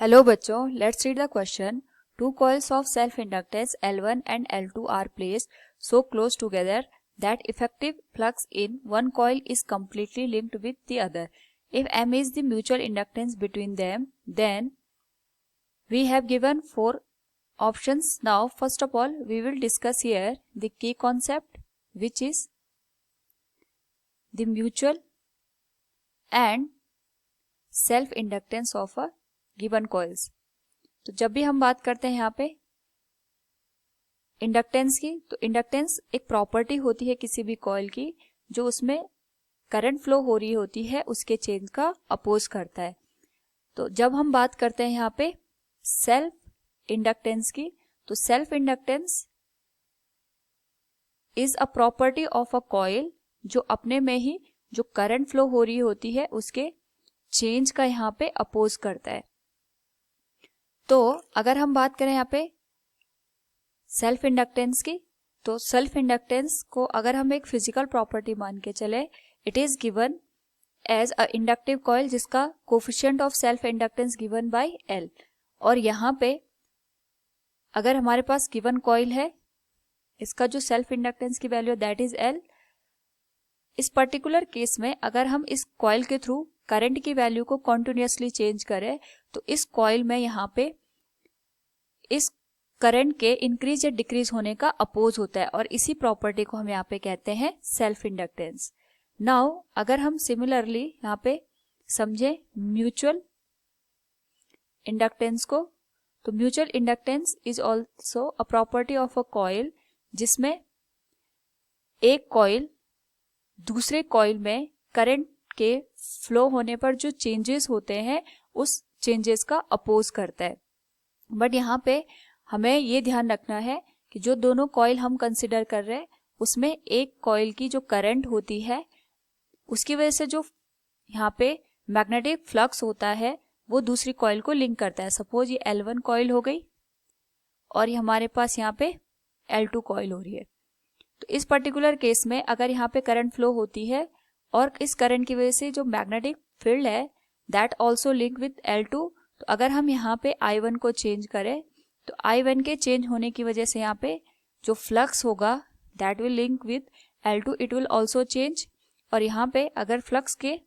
Hello बच्चों, let's read the question. Two coils of self inductance L1 and L2 are placed so close together that effective flux in one coil is completely linked with the other. If M is the mutual inductance between them, then we have given four options. Now, first of all, we will discuss here the key concept, which is the mutual and self inductance of a given coils. तो जब भी हम बात करते हैं यहाँ पे inductance की, तो इंडक्टेंस एक प्रॉपर्टी होती है किसी भी कॉइल की जो उसमें करंट फ्लो हो रही होती है उसके चेंज का अपोज करता है। तो जब हम बात करते हैं यहाँ पे सेल्फ इंडक्टेंस की, तो self inductance is a property of a coil जो अपने में ही जो करंट फ्लो हो रही होती है उसके चेंज का यहाँ पे अपोज करता है। तो अगर हम बात करें यहाँ पे सेल्फ इंडक्टेंस की, तो सेल्फ इंडक्टेंस को अगर हम एक फिजिकल प्रॉपर्टी मान के चले, it is given as a inductive coil जिसका coefficient of self inductance given by L। और यहाँ पे अगर हमारे पास गिवन कॉइल है, इसका जो सेल्फ इंडक्टेंस की वैल्यू दैट इज L। इस पर्टिकुलर केस में अगर हम इस कॉइल के थ्रू करंट की वैल्यू को कॉन्टिन्यूसली चेंज करें, तो इस कॉइल में यहाँ पे इस करंट के इंक्रीज या डिक्रीज होने का अपोज होता है और इसी प्रॉपर्टी को हम यहाँ पे कहते हैं सेल्फ इंडक्टेंस। नाउ अगर हम सिमिलरली यहाँ पे समझे म्यूचुअल इंडक्टेंस को, तो mutual inductance is also a property of a coil जिसमें एक कॉइल दूसरे कॉइल में करंट के फ्लो होने पर जो चेंजेस होते हैं उस चेंजेस का अपोज करता है। बट यहाँ पे हमें ये ध्यान रखना है कि जो दोनों कॉइल हम कंसिडर कर रहे हैं उसमें एक कॉइल की जो करंट होती है उसकी वजह से जो यहाँ पे मैग्नेटिक फ्लक्स होता है वो दूसरी कॉइल को लिंक करता है। सपोज ये L1 कॉइल हो गई और ये हमारे पास यहाँ पे L2 कॉइल हो रही है। तो इस पर्टिकुलर केस में अगर यहाँ पे करंट फ्लो होती है और इस करंट की वजह से जो मैग्नेटिक फील्ड है that also link with L2, तो अगर हम यहाँ पे I1 को चेंज करें तो I1 के चेंज होने की वजह से यहाँ पे जो फ्लक्स होगा that will link with L2, it will also change. और यहाँ पे अगर फ्लक्स के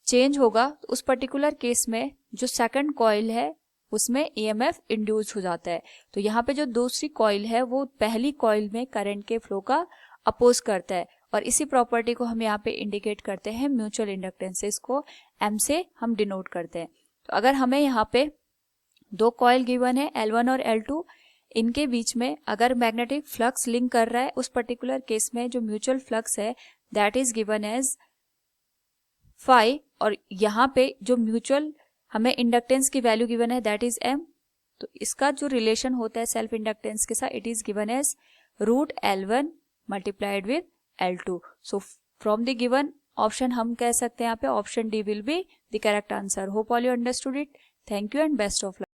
चेंज होगा तो उस पर्टिकुलर केस में जो सेकंड कॉइल है उसमें EMF इंड्यूस हो जाता है। तो यहाँ पे जो दूसरी कॉइल है वो पहली कॉइल में करंट के फ्लो का अपोज करता है और इसी प्रॉपर्टी को हम यहाँ पे इंडिकेट करते हैं म्यूचुअल इंडक्टेंस। इसको M से हम डिनोट करते हैं। तो अगर हमें यहाँ पे दो कॉइल गिवन है L1 और L2, इनके बीच में अगर मैग्नेटिक फ्लक्स लिंक कर रहा है उस पर्टिकुलर केस में जो म्यूचुअल फ्लक्स है that is given as phi, और यहाँ पे जो म्यूचुअल हमें इंडक्टेंस की वैल्यू गिवन है दैट इज M। तो इसका जो रिलेशन होता है सेल्फ इंडक्टेंस के साथ it is given as √L1 multiplied with L2। So from the given option हम कह सकते हैं यहाँ पे option D will be the correct answer. Hope all you understood it. Thank you and best of luck.